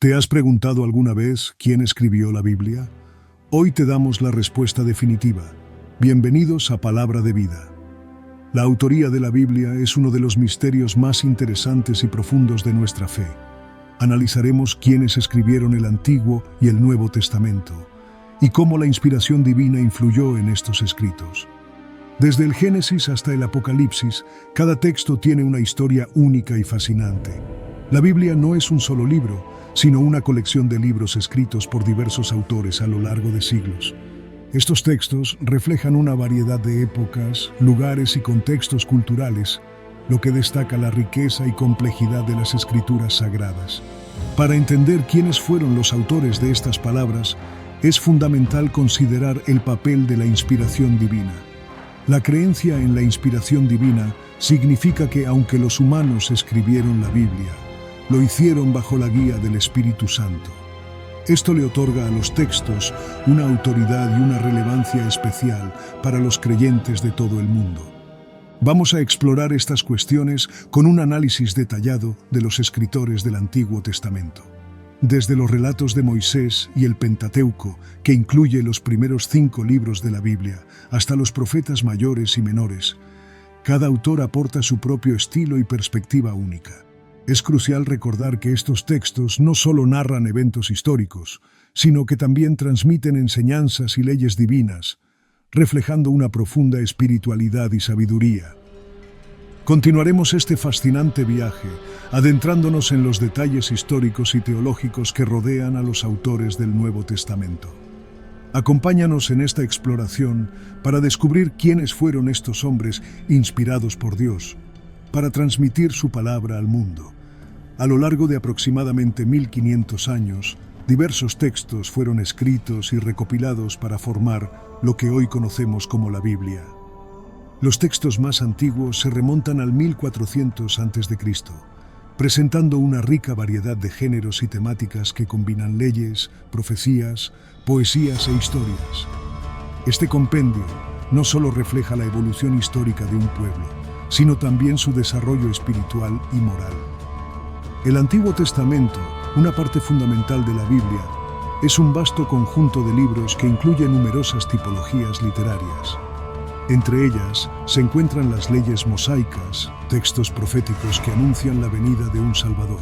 ¿Te has preguntado alguna vez quién escribió la Biblia? Hoy te damos la respuesta definitiva. Bienvenidos a Palabra de Vida. La autoría de la Biblia es uno de los misterios más interesantes y profundos de nuestra fe. Analizaremos quiénes escribieron el Antiguo y el Nuevo Testamento y cómo la inspiración divina influyó en estos escritos. Desde el Génesis hasta el Apocalipsis, cada texto tiene una historia única y fascinante. La Biblia no es un solo libro, sino una colección de libros escritos por diversos autores a lo largo de siglos. Estos textos reflejan una variedad de épocas, lugares y contextos culturales, lo que destaca la riqueza y complejidad de las escrituras sagradas. Para entender quiénes fueron los autores de estas palabras, es fundamental considerar el papel de la inspiración divina. La creencia en la inspiración divina significa que aunque los humanos escribieron la Biblia, lo hicieron bajo la guía del Espíritu Santo. Esto le otorga a los textos una autoridad y una relevancia especial para los creyentes de todo el mundo. Vamos a explorar estas cuestiones con un análisis detallado de los escritores del Antiguo Testamento. Desde los relatos de Moisés y el Pentateuco, que incluye los primeros 5 libros de la Biblia, hasta los profetas mayores y menores, cada autor aporta su propio estilo y perspectiva única. Es crucial recordar que estos textos no solo narran eventos históricos, sino que también transmiten enseñanzas y leyes divinas, reflejando una profunda espiritualidad y sabiduría. Continuaremos este fascinante viaje, adentrándonos en los detalles históricos y teológicos que rodean a los autores del Nuevo Testamento. Acompáñanos en esta exploración para descubrir quiénes fueron estos hombres inspirados por Dios, para transmitir su palabra al mundo. A lo largo de aproximadamente 1500 años, diversos textos fueron escritos y recopilados para formar lo que hoy conocemos como la Biblia. Los textos más antiguos se remontan al 1400 a.C., presentando una rica variedad de géneros y temáticas que combinan leyes, profecías, poesías e historias. Este compendio no solo refleja la evolución histórica de un pueblo, sino también su desarrollo espiritual y moral. El Antiguo Testamento, una parte fundamental de la Biblia, es un vasto conjunto de libros que incluye numerosas tipologías literarias. Entre ellas se encuentran las leyes mosaicas, textos proféticos que anuncian la venida de un Salvador,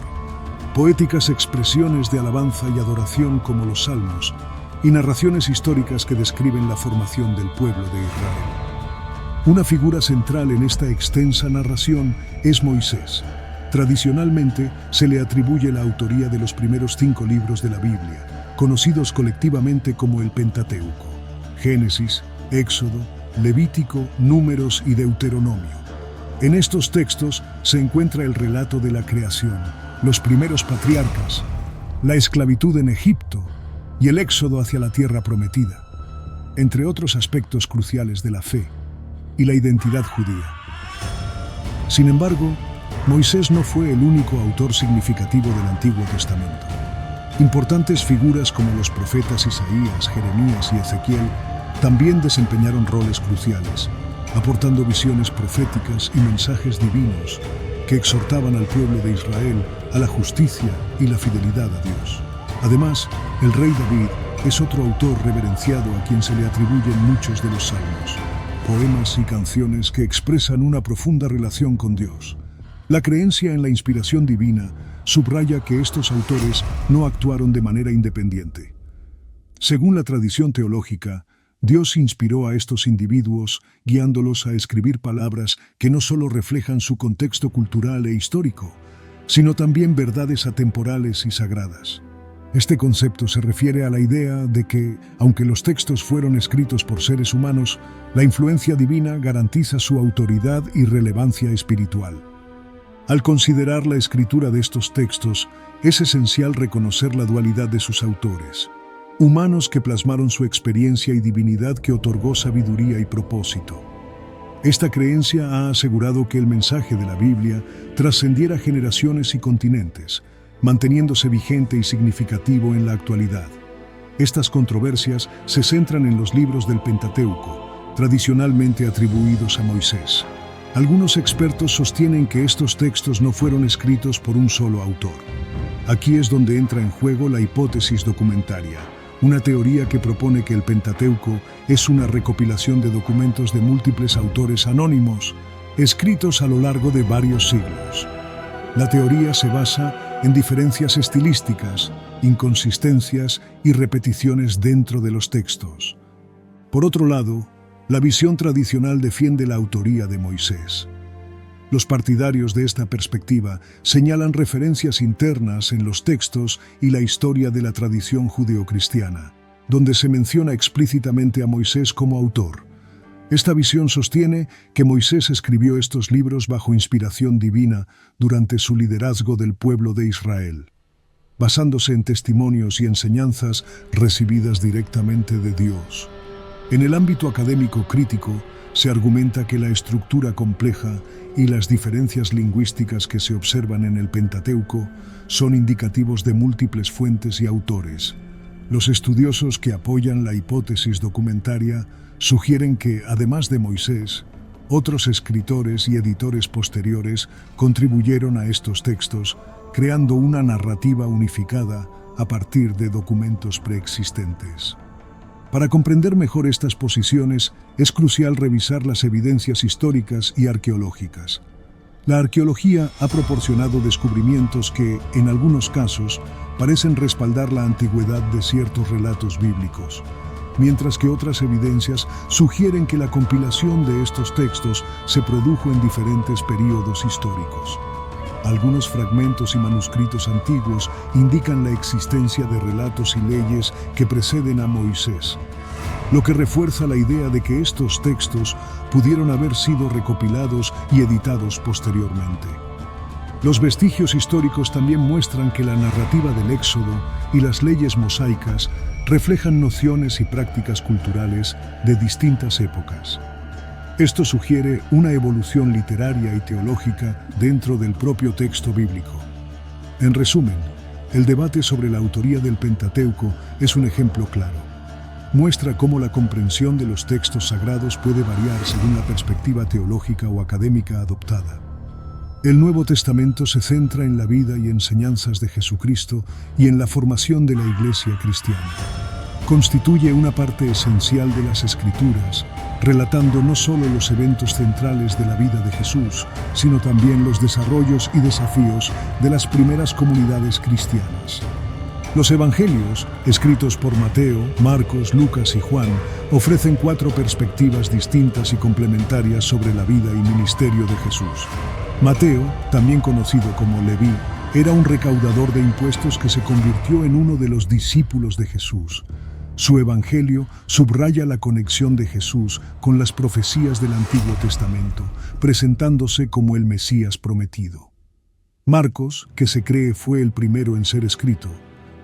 poéticas expresiones de alabanza y adoración como los salmos, y narraciones históricas que describen la formación del pueblo de Israel. Una figura central en esta extensa narración es Moisés. Tradicionalmente se le atribuye la autoría de los primeros 5 libros de la Biblia, conocidos colectivamente como el Pentateuco: Génesis, Éxodo, Levítico, Números y Deuteronomio. En estos textos se encuentra el relato de la creación, los primeros patriarcas, la esclavitud en Egipto y el éxodo hacia la tierra prometida, entre otros aspectos cruciales de la fe y la identidad judía. Sin embargo, Moisés no fue el único autor significativo del Antiguo Testamento. Importantes figuras como los profetas Isaías, Jeremías y Ezequiel también desempeñaron roles cruciales, aportando visiones proféticas y mensajes divinos que exhortaban al pueblo de Israel a la justicia y la fidelidad a Dios. Además, el rey David es otro autor reverenciado a quien se le atribuyen muchos de los salmos, poemas y canciones que expresan una profunda relación con Dios. La creencia en la inspiración divina subraya que estos autores no actuaron de manera independiente. Según la tradición teológica, Dios inspiró a estos individuos, guiándolos a escribir palabras que no solo reflejan su contexto cultural e histórico, sino también verdades atemporales y sagradas. Este concepto se refiere a la idea de que, aunque los textos fueron escritos por seres humanos, la influencia divina garantiza su autoridad y relevancia espiritual. Al considerar la escritura de estos textos, es esencial reconocer la dualidad de sus autores. Humanos que plasmaron su experiencia y divinidad que otorgó sabiduría y propósito. Esta creencia ha asegurado que el mensaje de la Biblia trascendiera generaciones y continentes, manteniéndose vigente y significativo en la actualidad. Estas controversias se centran en los libros del Pentateuco, tradicionalmente atribuidos a Moisés. Algunos expertos sostienen que estos textos no fueron escritos por un solo autor. Aquí es donde entra en juego la hipótesis documentaria, una teoría que propone que el Pentateuco es una recopilación de documentos de múltiples autores anónimos, escritos a lo largo de varios siglos. La teoría se basa en diferencias estilísticas, inconsistencias y repeticiones dentro de los textos. Por otro lado, la visión tradicional defiende la autoría de Moisés. Los partidarios de esta perspectiva señalan referencias internas en los textos y la historia de la tradición judeocristiana, donde se menciona explícitamente a Moisés como autor. Esta visión sostiene que Moisés escribió estos libros bajo inspiración divina durante su liderazgo del pueblo de Israel, basándose en testimonios y enseñanzas recibidas directamente de Dios. En el ámbito académico crítico, se argumenta que la estructura compleja y las diferencias lingüísticas que se observan en el Pentateuco son indicativos de múltiples fuentes y autores. Los estudiosos que apoyan la hipótesis documentaria sugieren que, además de Moisés, otros escritores y editores posteriores contribuyeron a estos textos, creando una narrativa unificada a partir de documentos preexistentes. Para comprender mejor estas posiciones, es crucial revisar las evidencias históricas y arqueológicas. La arqueología ha proporcionado descubrimientos que, en algunos casos, parecen respaldar la antigüedad de ciertos relatos bíblicos, mientras que otras evidencias sugieren que la compilación de estos textos se produjo en diferentes períodos históricos. Algunos fragmentos y manuscritos antiguos indican la existencia de relatos y leyes que preceden a Moisés, lo que refuerza la idea de que estos textos pudieron haber sido recopilados y editados posteriormente. Los vestigios históricos también muestran que la narrativa del Éxodo y las leyes mosaicas reflejan nociones y prácticas culturales de distintas épocas. Esto sugiere una evolución literaria y teológica dentro del propio texto bíblico. En resumen, el debate sobre la autoría del Pentateuco es un ejemplo claro. Muestra cómo la comprensión de los textos sagrados puede variar según la perspectiva teológica o académica adoptada. El Nuevo Testamento se centra en la vida y enseñanzas de Jesucristo y en la formación de la Iglesia cristiana. Constituye una parte esencial de las Escrituras, relatando no solo los eventos centrales de la vida de Jesús, sino también los desarrollos y desafíos de las primeras comunidades cristianas. Los Evangelios, escritos por Mateo, Marcos, Lucas y Juan, ofrecen 4 perspectivas distintas y complementarias sobre la vida y ministerio de Jesús. Mateo, también conocido como Leví, era un recaudador de impuestos que se convirtió en uno de los discípulos de Jesús. Su Evangelio subraya la conexión de Jesús con las profecías del Antiguo Testamento, presentándose como el Mesías prometido. Marcos, que se cree fue el primero en ser escrito,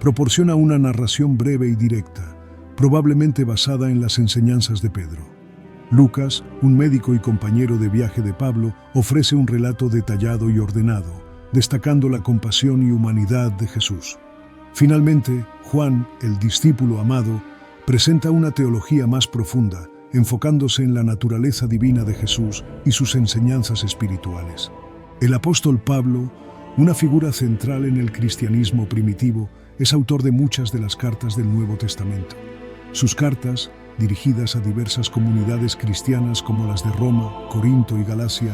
proporciona una narración breve y directa, probablemente basada en las enseñanzas de Pedro. Lucas, un médico y compañero de viaje de Pablo, ofrece un relato detallado y ordenado, destacando la compasión y humanidad de Jesús. Finalmente, Juan, el discípulo amado, presenta una teología más profunda, enfocándose en la naturaleza divina de Jesús y sus enseñanzas espirituales. El apóstol Pablo, una figura central en el cristianismo primitivo, es autor de muchas de las cartas del Nuevo Testamento. Sus cartas, dirigidas a diversas comunidades cristianas como las de Roma, Corinto y Galacia,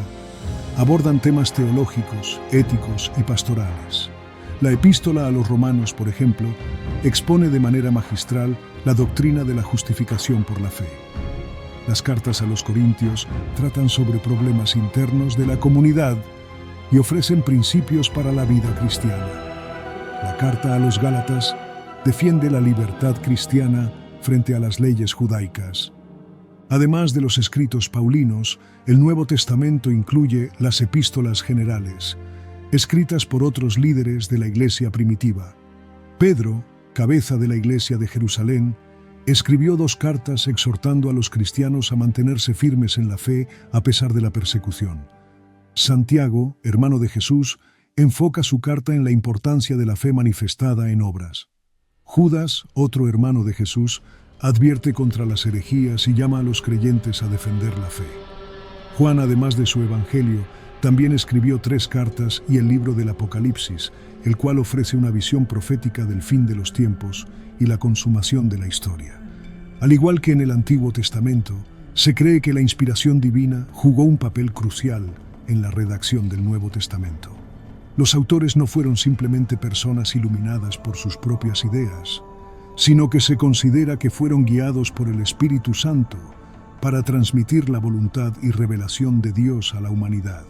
abordan temas teológicos, éticos y pastorales. La epístola a los romanos, por ejemplo, expone de manera magistral la doctrina de la justificación por la fe. Las cartas a los corintios tratan sobre problemas internos de la comunidad y ofrecen principios para la vida cristiana. La carta a los gálatas defiende la libertad cristiana frente a las leyes judaicas. Además de los escritos paulinos, el Nuevo Testamento incluye las epístolas generales, escritas por otros líderes de la iglesia primitiva. Pedro, cabeza de la iglesia de Jerusalén, escribió 2 cartas exhortando a los cristianos a mantenerse firmes en la fe a pesar de la persecución. Santiago, hermano de Jesús, enfoca su carta en la importancia de la fe manifestada en obras. Judas, otro hermano de Jesús, advierte contra las herejías y llama a los creyentes a defender la fe. Juan, además de su evangelio, También escribió 3 cartas y el libro del Apocalipsis, el cual ofrece una visión profética del fin de los tiempos y la consumación de la historia. Al igual que en el Antiguo Testamento, se cree que la inspiración divina jugó un papel crucial en la redacción del Nuevo Testamento. Los autores no fueron simplemente personas iluminadas por sus propias ideas, sino que se considera que fueron guiados por el Espíritu Santo para transmitir la voluntad y revelación de Dios a la humanidad.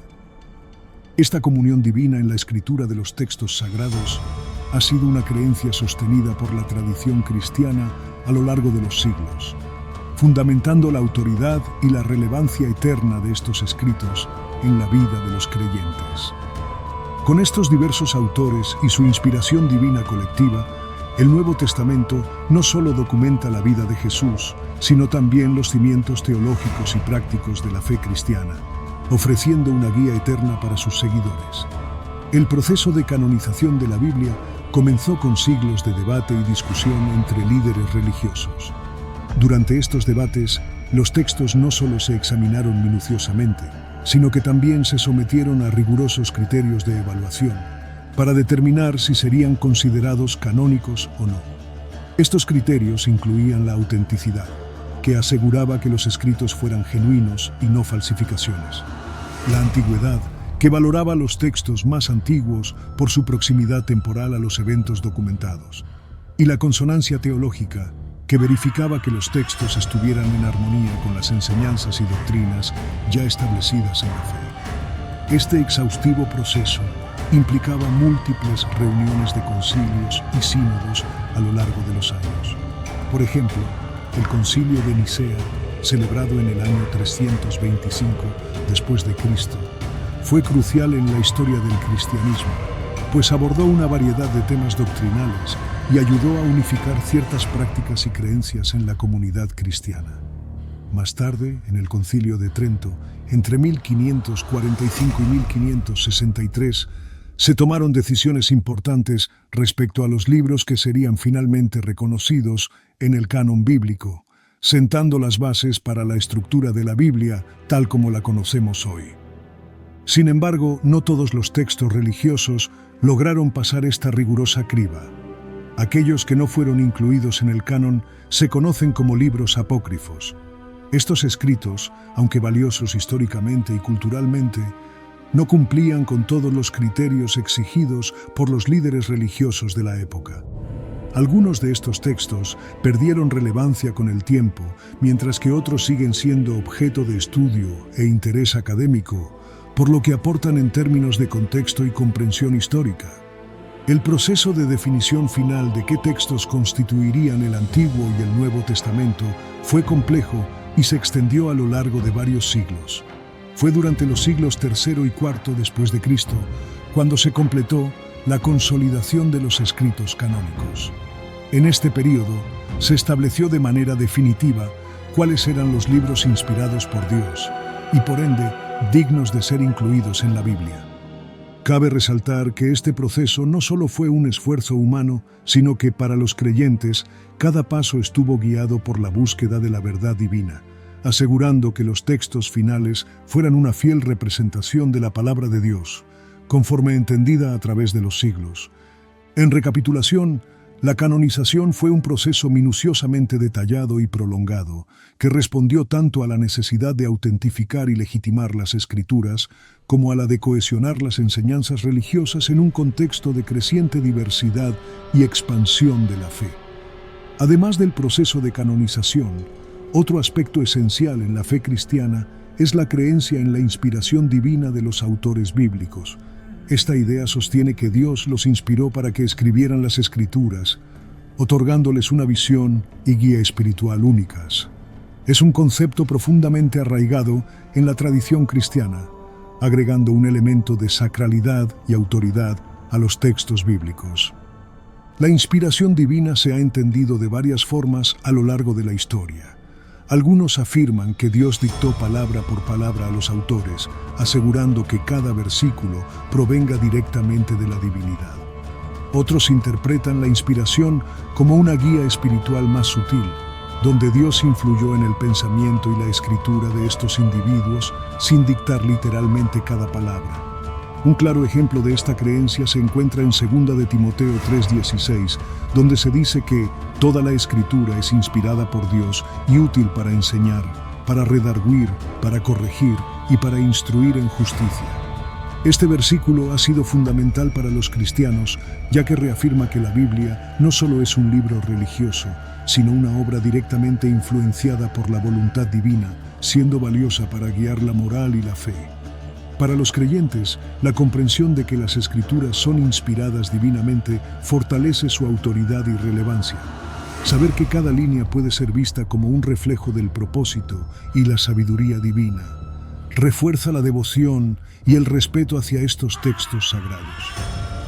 Esta comunión divina en la escritura de los textos sagrados ha sido una creencia sostenida por la tradición cristiana a lo largo de los siglos, fundamentando la autoridad y la relevancia eterna de estos escritos en la vida de los creyentes. Con estos diversos autores y su inspiración divina colectiva, el Nuevo Testamento no solo documenta la vida de Jesús, sino también los cimientos teológicos y prácticos de la fe cristiana, ofreciendo una guía eterna para sus seguidores. El proceso de canonización de la Biblia comenzó con siglos de debate y discusión entre líderes religiosos. Durante estos debates, los textos no solo se examinaron minuciosamente, sino que también se sometieron a rigurosos criterios de evaluación para determinar si serían considerados canónicos o no. Estos criterios incluían la autenticidad, que aseguraba que los escritos fueran genuinos y no falsificaciones; la antigüedad, que valoraba los textos más antiguos por su proximidad temporal a los eventos documentados; y la consonancia teológica, que verificaba que los textos estuvieran en armonía con las enseñanzas y doctrinas ya establecidas en la fe. Este exhaustivo proceso implicaba múltiples reuniones de concilios y sínodos a lo largo de los años. Por ejemplo, el Concilio de Nicea, celebrado en el año 325 después de Cristo, fue crucial en la historia del cristianismo, pues abordó una variedad de temas doctrinales y ayudó a unificar ciertas prácticas y creencias en la comunidad cristiana. Más tarde, en el Concilio de Trento, entre 1545 y 1563, se tomaron decisiones importantes respecto a los libros que serían finalmente reconocidos en el canon bíblico, sentando las bases para la estructura de la Biblia tal como la conocemos hoy. Sin embargo, no todos los textos religiosos lograron pasar esta rigurosa criba. Aquellos que no fueron incluidos en el canon se conocen como libros apócrifos. Estos escritos, aunque valiosos históricamente y culturalmente, no cumplían con todos los criterios exigidos por los líderes religiosos de la época. Algunos de estos textos perdieron relevancia con el tiempo, mientras que otros siguen siendo objeto de estudio e interés académico, por lo que aportan en términos de contexto y comprensión histórica. El proceso de definición final de qué textos constituirían el Antiguo y el Nuevo Testamento fue complejo y se extendió a lo largo de varios siglos. Fue durante los siglos III y IV después de Cristo cuando se completó la consolidación de los escritos canónicos. En este período se estableció de manera definitiva cuáles eran los libros inspirados por Dios y, por ende, dignos de ser incluidos en la Biblia. Cabe resaltar que este proceso no solo fue un esfuerzo humano, sino que para los creyentes cada paso estuvo guiado por la búsqueda de la verdad divina, asegurando que los textos finales fueran una fiel representación de la palabra de Dios, conforme entendida a través de los siglos. En recapitulación, la canonización fue un proceso minuciosamente detallado y prolongado, que respondió tanto a la necesidad de autentificar y legitimar las Escrituras, como a la de cohesionar las enseñanzas religiosas en un contexto de creciente diversidad y expansión de la fe. Además del proceso de canonización, otro aspecto esencial en la fe cristiana es la creencia en la inspiración divina de los autores bíblicos. Esta idea sostiene que Dios los inspiró para que escribieran las Escrituras, otorgándoles una visión y guía espiritual únicas. Es un concepto profundamente arraigado en la tradición cristiana, agregando un elemento de sacralidad y autoridad a los textos bíblicos. La inspiración divina se ha entendido de varias formas a lo largo de la historia. Algunos afirman que Dios dictó palabra por palabra a los autores, asegurando que cada versículo provenga directamente de la divinidad. Otros interpretan la inspiración como una guía espiritual más sutil, donde Dios influyó en el pensamiento y la escritura de estos individuos sin dictar literalmente cada palabra. Un claro ejemplo de esta creencia se encuentra en 2 de Timoteo 3:16, donde se dice que toda la escritura es inspirada por Dios y útil para enseñar, para redarguir, para corregir y para instruir en justicia. Este versículo ha sido fundamental para los cristianos, ya que reafirma que la Biblia no solo es un libro religioso, sino una obra directamente influenciada por la voluntad divina, siendo valiosa para guiar la moral y la fe. Para los creyentes, la comprensión de que las Escrituras son inspiradas divinamente fortalece su autoridad y relevancia. Saber que cada línea puede ser vista como un reflejo del propósito y la sabiduría divina refuerza la devoción y el respeto hacia estos textos sagrados.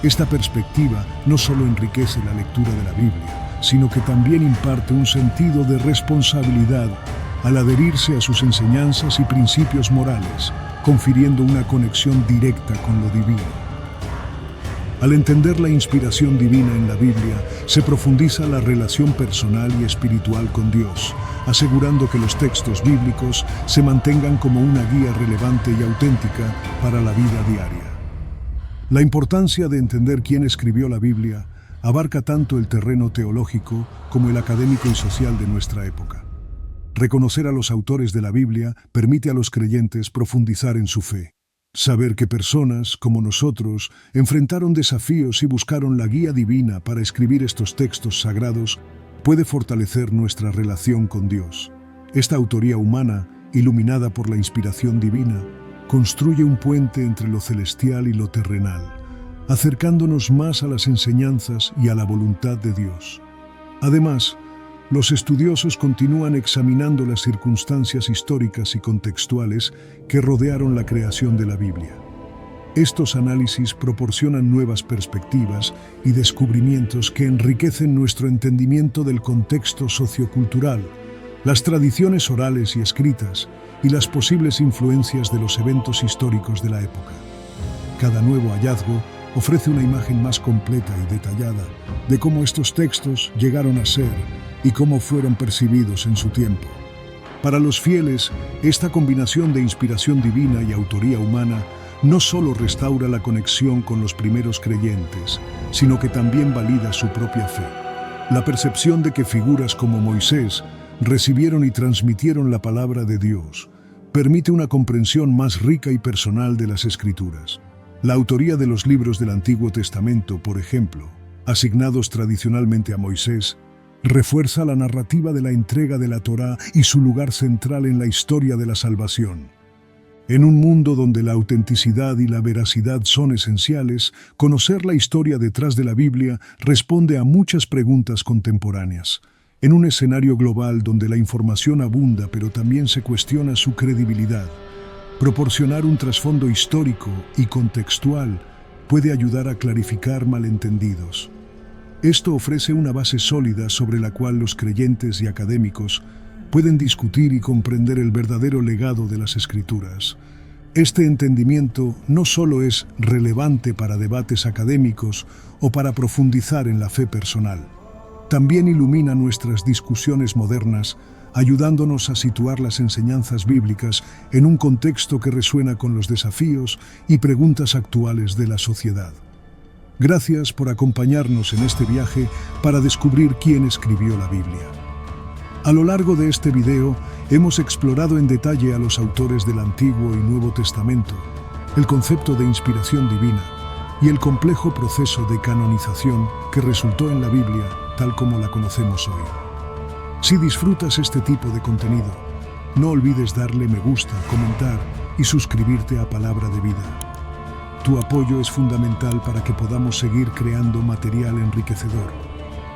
Esta perspectiva no solo enriquece la lectura de la Biblia, sino que también imparte un sentido de responsabilidad al adherirse a sus enseñanzas y principios morales, confiriendo una conexión directa con lo divino. Al entender la inspiración divina en la Biblia, se profundiza la relación personal y espiritual con Dios, asegurando que los textos bíblicos se mantengan como una guía relevante y auténtica para la vida diaria. La importancia de entender quién escribió la Biblia abarca tanto el terreno teológico como el académico y social de nuestra época. Reconocer a los autores de la Biblia permite a los creyentes profundizar en su fe. Saber que personas, como nosotros, enfrentaron desafíos y buscaron la guía divina para escribir estos textos sagrados puede fortalecer nuestra relación con Dios. Esta autoría humana, iluminada por la inspiración divina, construye un puente entre lo celestial y lo terrenal, acercándonos más a las enseñanzas y a la voluntad de Dios. Además, los estudiosos continúan examinando las circunstancias históricas y contextuales que rodearon la creación de la Biblia. Estos análisis proporcionan nuevas perspectivas y descubrimientos que enriquecen nuestro entendimiento del contexto sociocultural, las tradiciones orales y escritas y las posibles influencias de los eventos históricos de la época. Cada nuevo hallazgo ofrece una imagen más completa y detallada de cómo estos textos llegaron a ser y cómo fueron percibidos en su tiempo. Para los fieles, esta combinación de inspiración divina y autoría humana no solo restaura la conexión con los primeros creyentes, sino que también valida su propia fe. La percepción de que figuras como Moisés recibieron y transmitieron la palabra de Dios permite una comprensión más rica y personal de las Escrituras. La autoría de los libros del Antiguo Testamento, por ejemplo, asignados tradicionalmente a Moisés, refuerza la narrativa de la entrega de la Torá y su lugar central en la historia de la salvación. En un mundo donde la autenticidad y la veracidad son esenciales, conocer la historia detrás de la Biblia responde a muchas preguntas contemporáneas. En un escenario global donde la información abunda pero también se cuestiona su credibilidad, proporcionar un trasfondo histórico y contextual puede ayudar a clarificar malentendidos. Esto ofrece una base sólida sobre la cual los creyentes y académicos pueden discutir y comprender el verdadero legado de las Escrituras. Este entendimiento no solo es relevante para debates académicos o para profundizar en la fe personal, también ilumina nuestras discusiones modernas, ayudándonos a situar las enseñanzas bíblicas en un contexto que resuena con los desafíos y preguntas actuales de la sociedad. Gracias por acompañarnos en este viaje para descubrir quién escribió la Biblia. A lo largo de este video, hemos explorado en detalle a los autores del Antiguo y Nuevo Testamento, el concepto de inspiración divina y el complejo proceso de canonización que resultó en la Biblia tal como la conocemos hoy. Si disfrutas este tipo de contenido, no olvides darle me gusta, comentar y suscribirte a Palabra de Vida. Tu apoyo es fundamental para que podamos seguir creando material enriquecedor.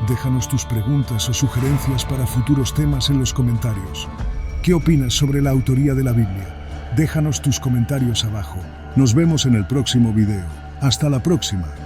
Déjanos tus preguntas o sugerencias para futuros temas en los comentarios. ¿Qué opinas sobre la autoría de la Biblia? Déjanos tus comentarios abajo. Nos vemos en el próximo video. Hasta la próxima.